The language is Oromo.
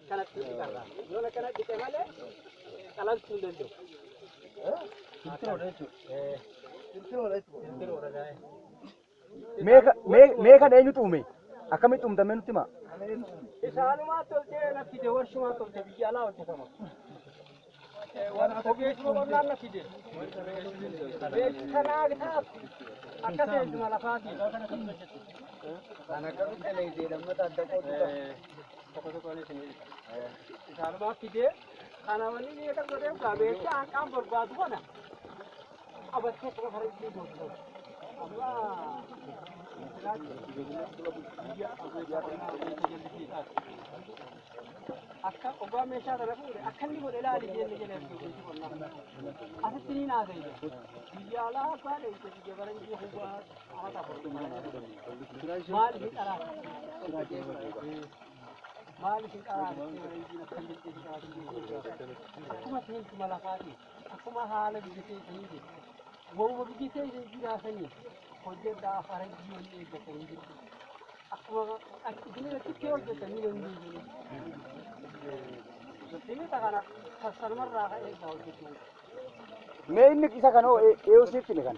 kanatti qarra yoo kanatti malee kalan tundendo meeqa eenyu tuume akkamitti tumdame nutti hima isaanuma tolchee nafide warshuma tolchee biyya alaa hojjetama ogeessuma qonnaan nafide beeksisa naagtaaf akka seensuma lafaati kana garuu daleeyse lammata adda tokko isaanuma fide kana wani ni kan godhe beeksisa hanqaan barbaadu kana abattee tokko faradii godhu Allah akka ogaa meeshaa kana fuudhe akka inni godhe ilaali jenne jedhee asitti ni naasee biyya alaa abbaa dheeyse biyya baranjii hubaa hawata maal hin qaraati akkuma seensuma lafaati akkuma haala biyya seensaniiti wawuma biyya seensanii jiraatanii hojjedhaa faranjii wal eeggatanii jirtu akkuma isin xiqqee hojjetanii dandeessanii Ini tak kana customer raka eeggaa hojjetu. Mee inni isa kanoo eeyusiitti ni kana.